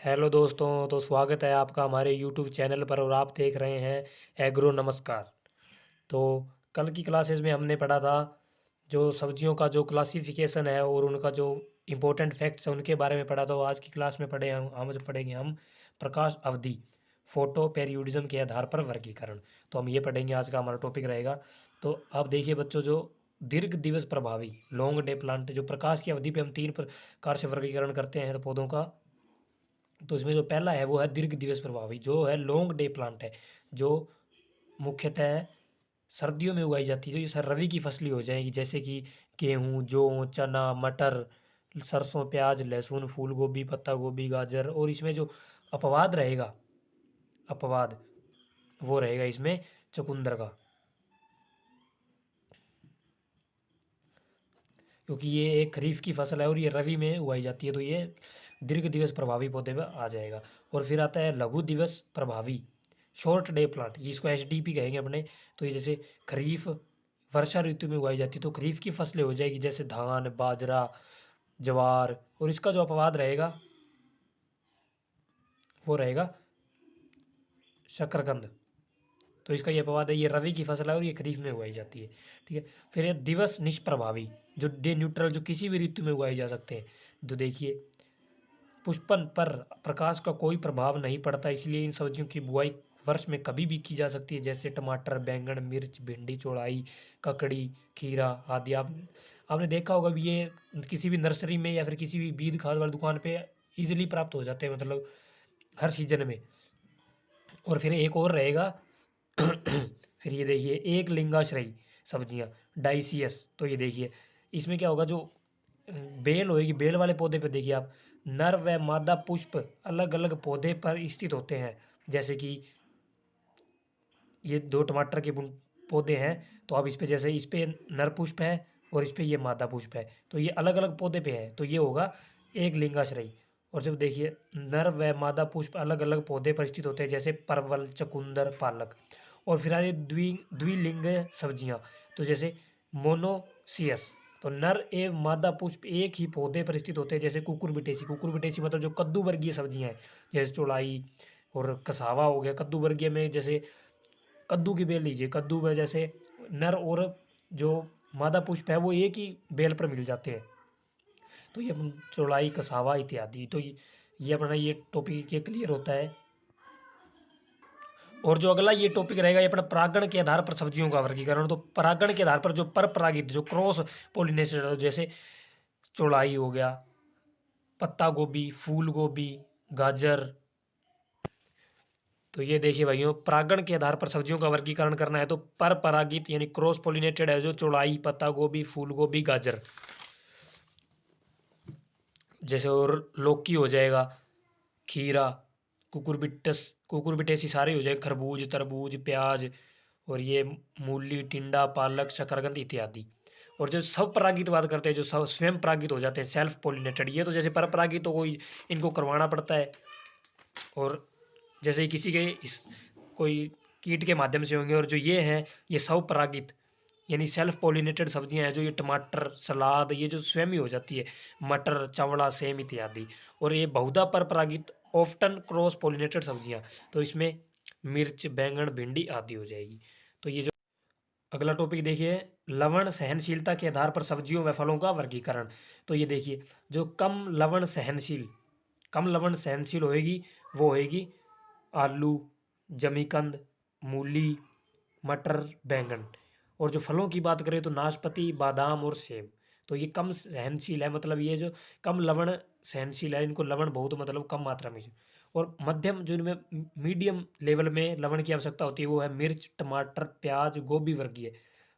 Hello दोस्तों, तो स्वागत है आपका हमारे यूट्यूब चैनल पर और आप देख रहे हैं एग्रो नमस्कार। तो कल की क्लासेस में हमने पढ़ा था जो सब्जियों का जो क्लासिफिकेशन है और उनका जो इम्पोर्टेंट फैक्ट्स है उनके बारे में पढ़ा था। तो आज की क्लास में हम जो पढ़ेंगे हम प्रकाश अवधि फोटो पेरियोडिज्म के आधार पर वर्गीकरण। तो हम ये पढ़ेंगे, आज का हमारा टॉपिक रहेगा। तो अब देखिए बच्चों, जो दीर्घ दिवस प्रभावी लॉन्ग डे प्लांट, जो प्रकाश की अवधि पे हम 3 प्रकार से वर्गीकरण करते हैं तो पौधों का। तो इसमें जो पहला है वो है दीर्घ दिवस प्रभावी, जो है लॉन्ग डे प्लांट है, जो मुख्यतः सर्दियों में उगाई जाती है। जो ये सर रवि की फसलें हो जाएगी, जैसे कि गेहूँ, जौ, चना, मटर, सरसों, प्याज, लहसुन, फूल गोभी, पत्ता गोभी, गाजर। और इसमें जो अपवाद रहेगा, अपवाद वो रहेगा इसमें चुकंदर का, क्योंकि ये एक खरीफ की फसल है और ये रवि में उगाई जाती है। तो ये दीर्घ दिवस प्रभावी पौधे में आ जाएगा। और फिर आता है लघु दिवस प्रभावी शॉर्ट डे प्लांट, ये इसको एचडीपी कहेंगे अपने। तो ये जैसे खरीफ वर्षा ऋतु में उगाई जाती है, तो खरीफ की फसलें हो जाएगी जैसे धान, बाजरा, ज्वार। और इसका जो अपवाद रहेगा वो रहेगा शकरकंद। तो इसका ये अपवाद है, ये रवि की फसल है और ये खरीफ में उगाई जाती है। ठीक है। फिर ये दिवस निष्प्रभावी, जो डे न्यूट्रल, जो किसी भी ऋतु में उगाए जा सकते हैं। जो देखिए, पुष्पन पर प्रकाश का कोई प्रभाव नहीं पड़ता, इसलिए इन सब्जियों की बुआई वर्ष में कभी भी की जा सकती है, जैसे टमाटर, बैंगन, मिर्च, भिंडी, चौड़ाई, ककड़ी, खीरा आदि। आपने देखा होगा भी, ये किसी भी नर्सरी में या फिर किसी भी बीज खाद वाली दुकान पे इजीली प्राप्त हो जाते हैं, मतलब हर सीजन में। और फिर एक और रहेगा फिर ये देखिए एक लिंगाश्रयी सब्जियां, डाइसियस। तो ये देखिए इसमें क्या होगा, जो बेल होएगी, बेल वाले पौधे पे देखिए आप, नर व मादा पुष्प अलग अलग पौधे पर स्थित होते हैं। जैसे कि ये दो टमाटर के पौधे हैं, तो अब इस पे जैसे इस पे नर पुष्प है और इस पे ये मादा पुष्प है, तो ये अलग अलग पौधे पे है, तो ये होगा एक लिंगाश्रयी। और जब देखिए नर व मादा पुष्प अलग अलग पौधे पर स्थित होते हैं, जैसे परवल, चुकंदर, पालक। और फिर आए द्विलिंग सब्जियां, तो जैसे मोनोसियस। तो नर एवं मादा पुष्प एक ही पौधे पर स्थित होते हैं, जैसे कुकुरबिटेसी। कुकुरबिटेसी मतलब जो कद्दू वर्गीय सब्जियां हैं, जैसे चौलाई और कसावा हो गया। कद्दू वर्गीय में जैसे कद्दू की बेल लीजिए, कद्दू में जैसे नर और जो मादा पुष्प है वो एक ही बेल पर मिल जाते हैं। तो ये चौलाई, कसावा इत्यादि। तो ये अपना ये टॉपिक ये क्लियर होता है। और जो अगला ये टॉपिक रहेगा, ये अपना परागण के आधार पर सब्जियों का वर्गीकरण। तो परागण के आधार पर जो पर परागित, जो क्रॉस पोलिनेशन, जैसे चौलाई हो गया, पत्ता गोभी, फूल गोभी, गाजर। तो ये देखिए भाइयों, परागण के आधार पर सब्जियों का वर्गीकरण करना है तो पर परागित यानी क्रॉस पोलिनेटेड है जो चौलाई, पत्ता गोभी, फूल गोभी, गाजर जैसे। और लौकी हो जाएगा, खीरा, कुकुरबिटस, कुकुरबिटेसी सारे हो जाएंगे, खरबूज, तरबूज, प्याज। और ये मूली, टिंडा, पालक, शकरकंद इत्यादि। और जो सब परागित बात करते हैं, जो सब स्वयं परागित हो जाते हैं, सेल्फ पोलिनेटेड, ये तो जैसे पर परागित तो कोई इनको करवाना पड़ता है। और जैसे ही किसी के कोई कीट के माध्यम से होंगे। और जो ये हैं, ये स्वपरागित यानी सेल्फ पोलिनेटेड सब्जियां हैं, जो ये टमाटर, सलाद, ये जो स्वयं ही हो जाती है, मटर, चवड़ा, सेम इत्यादि। और ये बहुधा पर परागित ऑफ्टन क्रॉस पोलिनेटेड सब्जियां, तो इसमें मिर्च, बैंगन, भिंडी आदि हो जाएगी। तो ये जो अगला टॉपिक देखिए, लवण सहनशीलता के आधार पर सब्जियों व फलों का वर्गीकरण। तो ये देखिए, जो कम लवण सहनशील होएगी वो होएगी आलू, जमीकंद, मूली, मटर, बैंगन। और जो फलों की बात करें तो नाशपाती, बादाम और सेब। तो ये कम सहनशील है, मतलब ये जो कम लवण सहनशील है, इनको लवण बहुत मतलब कम मात्रा में। और मध्यम, जो इनमें मीडियम लेवल में लवण की आवश्यकता होती है वो है मिर्च, टमाटर, प्याज, गोभी वर्गीय।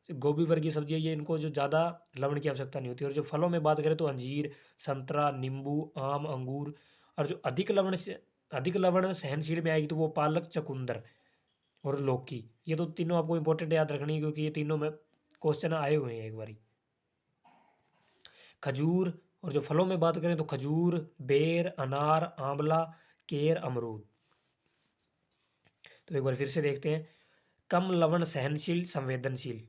गोभी वर्गीय सब्जियां, ये इनको जो ज़्यादा लवण की आवश्यकता नहीं होती। और जो फलों में बात करें तो अंजीर, संतरा, नींबू, आम, अंगूर। और जो अधिक लवण सहनशील में आएगी तो वो पालक, चुकंदर और लौकी। ये तो तीनों आपको इंपॉर्टेंट याद रखनी है, क्योंकि ये तीनों में क्वेश्चन आए हुए हैं एक बारी। खजूर, और जो फलों में बात करें तो खजूर, बेर, अनार, आंवला, केर, अमरूद। तो एक बार फिर से देखते हैं, कम लवण सहनशील, संवेदनशील,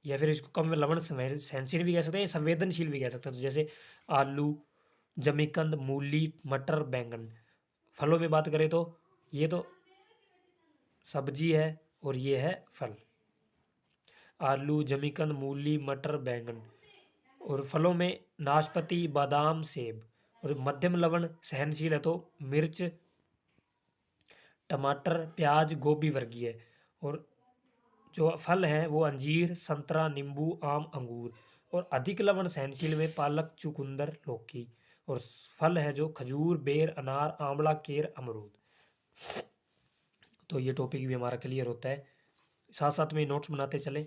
या फिर इसको कम लवण सहनशील भी कह सकते हैं, संवेदनशील भी कह सकते हैं। तो जैसे आलू, जमीकंद, मूली, मटर, बैंगन। फलों में बात करें तो ये तो सब्जी है और ये है फल, आलू, जमीकंद, मूली, मटर, बैंगन। और फलों में नाशपाती, बादाम, सेब। और मध्यम लवण सहनशील है तो मिर्च, टमाटर, प्याज, गोभी वर्गीय है। और जो फल हैं वो अंजीर, संतरा, नींबू, आम, अंगूर। और अधिक लवण सहनशील में पालक, चुकंदर, लौकी। और फल है जो खजूर, बेर, अनार, आंवला, केर, अमरूद। तो ये टॉपिक भी हमारा क्लियर होता है। साथ साथ में नोट्स बनाते चले।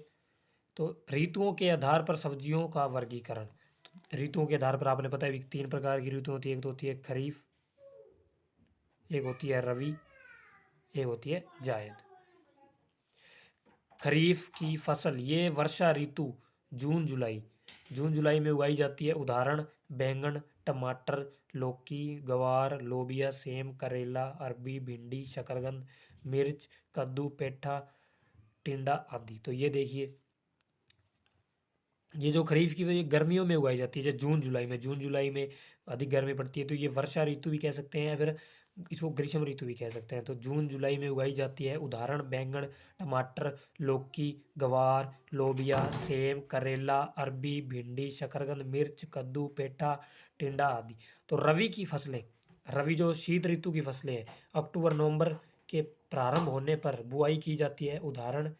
तो ऋतुओं के आधार पर सब्जियों का वर्गीकरण। तो ऋतुओं के आधार पर आपने पता है 3 प्रकार की ऋतु होती है। एक तो होती है खरीफ, एक होती है रबी, एक होती है जायद। खरीफ की फसल ये वर्षा ऋतु जून जुलाई में उगाई जाती है। उदाहरण बैंगन, टमाटर, लौकी, गवार, लोबिया, सेम, करेला, अरबी, भिंडी, शकरकंद, मिर्च, कद्दू, पेठा, टिंडा आदि। तो ये देखिए, ये जो खरीफ की ये गर्मियों में उगाई जाती है, जैसे जून जुलाई में अधिक गर्मी पड़ती है, तो ये वर्षा ऋतु भी कह सकते हैं या फिर इसको ग्रीष्म ऋतु भी कह सकते हैं। तो जून जुलाई में उगाई जाती है। उदाहरण बैंगन, टमाटर, लौकी, गवार, लोबिया, सेम, करेला, अरबी, भिंडी, शकरकंद, मिर्च, कद्दू, पेठा, टिंडा आदि। तो रवि जो शीत ऋतु की फसलें हैं, अक्टूबर नवंबर के प्रारंभ होने पर बुआई की जाती है। उदाहरण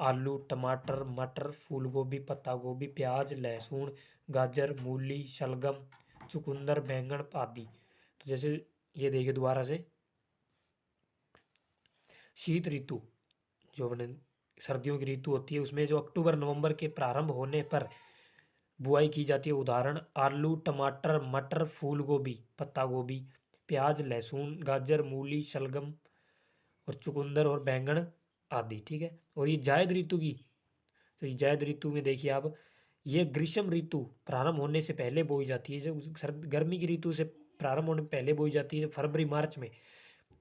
आलू, टमाटर, मटर, फूलगोभी, पत्ता गोभी, प्याज, लहसुन, गाजर, मूली, शलगम, चुकंदर, बैंगन आदि। तो जैसे ये देखिए दोबारा से, शीत ऋतु जो अपने सर्दियों की ऋतु होती है, उसमें जो अक्टूबर नवंबर के प्रारंभ होने पर बुआई की जाती है। उदाहरण आलू, टमाटर, मटर, फूलगोभी, पत्ता गोभी, प्याज, लहसुन, गाजर, मूली, शलगम और चुकंदर और बैंगन आदि। ठीक है। और ये जायद ऋतु की, तो ये जायद ऋतु में देखिए आप, ये ग्रीष्म ऋतु प्रारंभ होने से पहले बोई जाती है। जो गर्मी की ऋतु से प्रारंभ होने पहले बोई जाती है फरवरी मार्च में,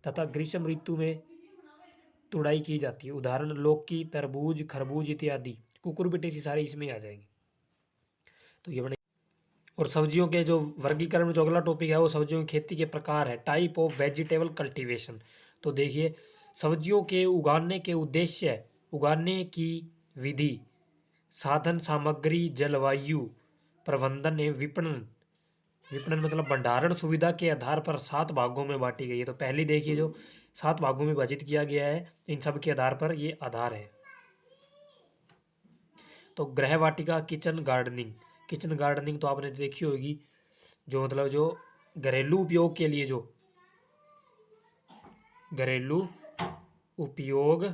तथा ग्रीष्म ऋतु में तुड़ाई की जाती है। उदाहरण लौकी, तरबूज, खरबूज इत्यादि। कुकुरबिटेसी सारे इसमें आ जाएंगे। तो ये बने। और सब्जियों के जो वर्गीकरण में जो अगला टॉपिक है वो सब्जियों की खेती के प्रकार है, टाइप ऑफ वेजिटेबल कल्टीवेशन। तो देखिए, सब्जियों के उगाने के उद्देश्य, उगाने की विधि, साधन सामग्री, जलवायु प्रबंधन एवं विपणन। विपणन मतलब भंडारण सुविधा के आधार पर 7 भागों में बांटी गई है। तो पहले देखिए जो 7 भागों में विभाजित किया गया है, इन सब के आधार पर ये आधार है। तो गृह वाटिका, किचन गार्डनिंग तो आपने देखी होगी, जो मतलब जो घरेलू उपयोग के लिए, जो घरेलू उपयोग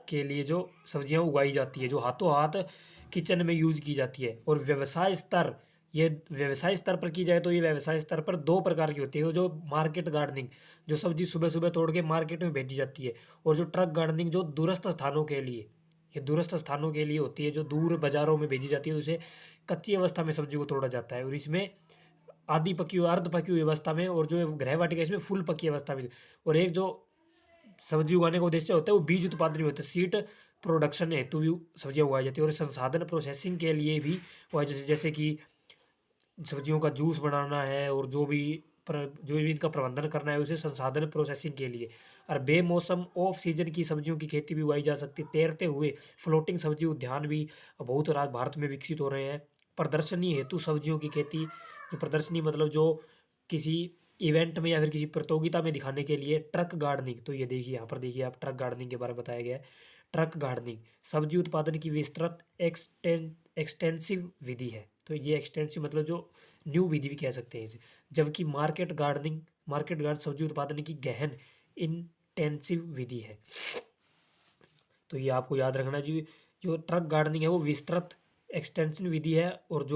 के लिए जो सब्जियां उगाई जाती है, जो हाथों हाथ किचन में यूज की जाती है। और व्यवसाय स्तर, ये व्यवसाय स्तर पर की जाए तो ये व्यवसाय स्तर पर 2 प्रकार की होती है। जो मार्केट गार्डनिंग, जो सब्जी सुबह सुबह तोड़ के मार्केट में भेजी जाती है। और जो ट्रक गार्डनिंग, जो दूरस्थ स्थानों के लिए, ये दूरस्थ स्थानों के लिए होती है, जो दूर बाजारों में भेजी जाती है। उसे कच्ची अवस्था में सब्जी को तोड़ा जाता है, और इसमें आधी पकी हुई, अर्ध पकी हुई अवस्था में, और जो गृह वाटिका इसमें फुल पकी अवस्था में। और एक जो सब्जी उगाने का उद्देश्य होता है वो बीज उत्पादन भी होता है, सीड प्रोडक्शन हेतु भी सब्जियां उगाई जाती है। और संसाधन प्रोसेसिंग के लिए भी उगाई, जैसे कि सब्जियों का जूस बनाना है, और जो भी इनका प्रबंधन करना है, उसे संसाधन प्रोसेसिंग के लिए। और बेमौसम ऑफ सीजन की सब्जियों की खेती भी उगाई जा सकती है। तैरते हुए फ्लोटिंग सब्जी उद्यान भी बहुत राज्य भारत में विकसित हो रहे हैं। प्रदर्शनी हेतु सब्जियों की खेती, जो प्रदर्शनी मतलब जो किसी इवेंट में या फिर किसी प्रतियोगिता में दिखाने के लिए। ट्रक गार्डनिंग, तो ये देखिए यहाँ पर देखिए आप, ट्रक गार्डनिंग के बारे में बताया गया है। ट्रक गार्डनिंग सब्जी उत्पादन की विस्तृत एक्सटेंसिव विधि है। तो ये एक्सटेंसिव मतलब जो न्यू विधि भी कह सकते हैं इसे। जबकि मार्केट गार्डन सब्जी उत्पादन की गहन इंटेंसिव विधि है। तो ये आपको याद रखना चाहिए, जो ट्रक गार्डनिंग है वो विस्तृत एक्सटेंसिव विधि है, और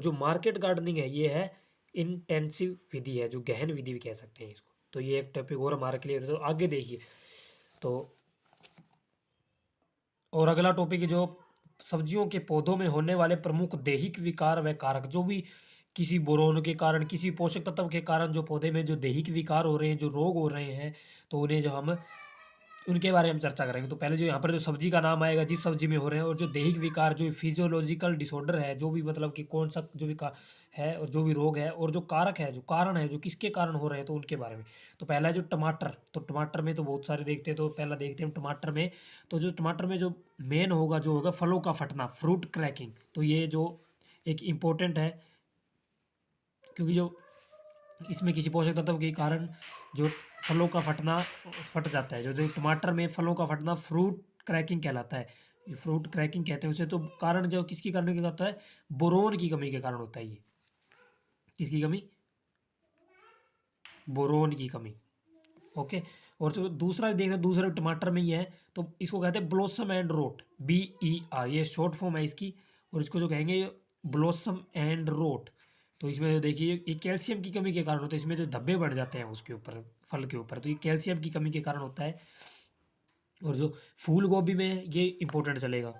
जो मार्केट गार्डनिंग है ये है इंटेंसिव विधि है, जो गहन विधि भी कह सकते हैं इसको। तो ये एक टॉपिक और हमारा क्लियर है। तो आगे देखिए, तो और अगला टॉपिक है जो सब्जियों के पौधों में होने वाले प्रमुख दैहिक विकार व कारक। जो भी किसी बोरोन के कारण, किसी पोषक तत्व के कारण जो पौधे में जो दैहिक विकार हो रहे हैं, जो रोग हो रहे हैं, तो उन्हें जो हम उनके बारे में हम चर्चा करेंगे। तो पहले जो यहाँ पर जो सब्जी का नाम आएगा, जिस सब्जी में हो रहे हैं, और जो दैहिक विकार, जो फिजियोलॉजिकल डिसऑर्डर है, जो भी मतलब कि कौन सा जो भी का है, और जो भी रोग है, और जो कारक है, जो कारण है, जो किसके कारण हो रहे हैं, तो उनके बारे में। तो पहला है जो टमाटर, तो टमाटर में तो बहुत सारे देखते हैं, तो पहला देखते हैं टमाटर में। तो जो टमाटर में जो मेन होगा, जो होगा फलों का फटना, फ्रूट क्रैकिंग। तो ये जो एक इम्पोर्टेंट है, क्योंकि जो इसमें किसी पोषक तत्व के कारण जो फलों का फटना फट जाता है, जो टमाटर में फलों का फटना फ्रूट क्रैकिंग कहलाता है। ये फ्रूट क्रैकिंग कहते हैं उसे। तो कारण जो किसकी कारण के होता है, बोरोन की कमी के कारण होता है। ये किसकी कमी, बोरोन की कमी। ओके। और जो दूसरा देखते हैं, दूसरा टमाटर में ही है, तो इसको कहते हैं ब्लॉसम एंड रोट, BER, ये शॉर्ट फॉर्म है इसकी। और इसको जो कहेंगे ब्लॉसम एंड रोट। तो इसमें जो देखिए ये कैल्शियम की कमी के कारण होता है, इसमें जो धब्बे बढ़ जाते हैं उसके ऊपर, फल के ऊपर, तो ये कैल्शियम की कमी के कारण होता है। और जो फूल गोभी में ये इंपॉर्टेंट चलेगा,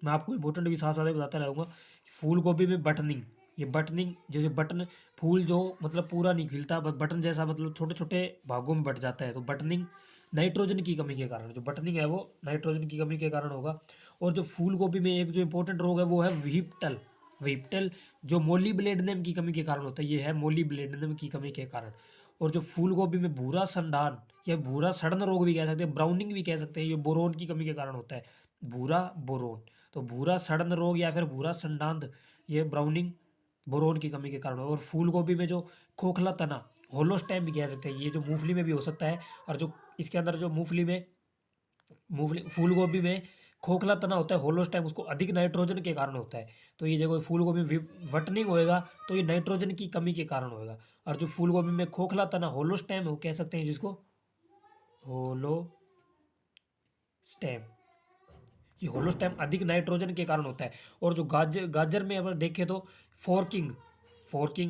मैं आपको इंपॉर्टेंट भी साथ साथ बताता रहूँगा। फूल गोभी में बटनिंग, ये बटनिंग, जैसे बटन, फूल जो मतलब पूरा नहीं खिलता, बटन जैसा मतलब छोटे छोटे भागों में बट जाता है, तो बटनिंग नाइट्रोजन की कमी के कारण, जो बटनिंग है वो नाइट्रोजन की कमी के कारण होगा। और जो फूल गोभी में एक जो इंपॉर्टेंट रोग है वो है व्हीप्टल, व्हीप्टल जो मोलिब्लेडनम की कमी के कारण होता है, ये है मोलिब्लेडनम की कमी के कारण। और जो फूल गोभी में भूरा संडान या भूरा सड़न रोग भी कह सकते हैं, ब्राउनिंग भी कह सकते हैं, ये बोरोन की कमी के कारण होता है, भूरा बोरोन। तो भूरा सड़न रोग या फिर भूरा संडांध, ये ब्राउनिंग बोरोन की कमी के कारण हो। और फूल गोभी में जो खोखला तना, होलोस्टेम भी कह सकते हैं, ये जो मूंगफली में भी हो सकता है। और जो इसके अंदर जो मूंगफली फूल गोभी में खोखला तना होता है, होलोस्टेम, उसको अधिक नाइट्रोजन के कारण होता है। तो ये देखो फूल गोभी में वटनिंग होएगा तो ये नाइट्रोजन की कमी के कारण होएगा। और जो फूल गोभी में खोखला तना, होलोस्टेम हो कह सकते हैं जिसको, होलोस्टेम, ये होलोस्टेम अधिक नाइट्रोजन के कारण होता है। और जो गाजर में अगर देखें तो फोर्किंग,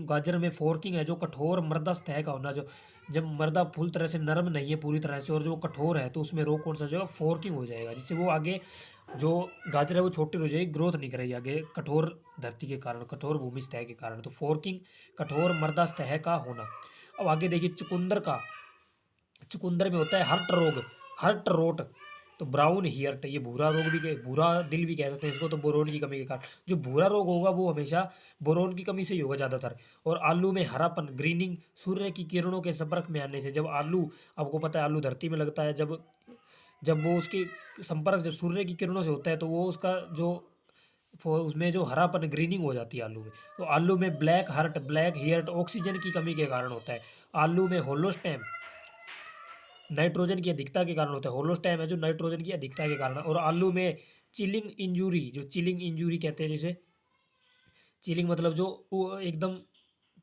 गाजर में फोर्किंग है, जो कठोर मृदा सतह का होना, जो जब मृदा फुल तरह से नरम नहीं है पूरी तरह से, और जो कठोर है, तो उसमें रोग कौन सा हो जाएगा, फोर्किंग हो जाएगा, जिससे वो आगे जो गाजर है वो छोटी हो जाएगी, ग्रोथ नहीं करेगी आगे, कठोर धरती के कारण, कठोर भूमि सतह के कारण। तो फोर्किंग, कठोर मृदा सतह का होना। अब आगे देखिए चुकंदर का, चुकंदर में होता है हर्ट रोग, हर्ट रोट। तो ब्राउन हियर्ट, ये भूरा रोग भी भूरा दिल भी कह सकते हैं इसको, तो बोरोन की कमी के कारण। जो भूरा रोग होगा वो हमेशा बोरोन की कमी से ही होगा ज़्यादातर। और आलू में हरापन, ग्रीनिंग, सूर्य की किरणों के संपर्क में आने से। जब आलू, आपको पता है आलू धरती में लगता है, जब जब वो उसके संपर्क जब सूर्य की किरणों से होता है, तो वो उसका जो उसमें जो हरापन, ग्रीनिंग हो जाती है आलू में। तो आलू में ब्लैक हर्ट, ब्लैक हियर्ट ऑक्सीजन की कमी के कारण होता है। आलू में होलोस्टेम, नाइट्रोजन की अधिकता के कारण होता है, होलोस्टैम है जो नाइट्रोजन की अधिकता के कारण। और आलू में चिलिंग इंजूरी, जो चिलिंग इंजूरी कहते हैं, जैसे चिलिंग मतलब जो वो एकदम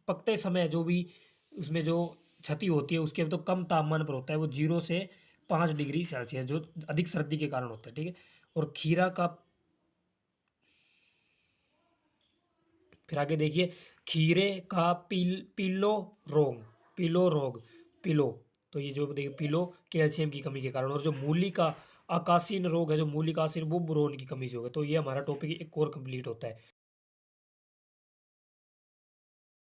पकते समय जो भी उसमें जो क्षति होती है, उसके तो कम तापमान पर होता है, वो 0 से 5 डिग्री सेल्सियस, जो अधिक सर्दी के कारण होता है, ठीक है। और खीरा का, फिर आगे देखिए खीरे का पीलो रोग, पीलो रोग, पीलो, तो ये जो देखिए पीलो कैल्शियम की कमी के कारण। और जो मूली का आकासीन रोग है, जो मूली का आसीन, वो बोरोन की कमी से होगा। तो ये हमारा टॉपिक एक और कंप्लीट होता है।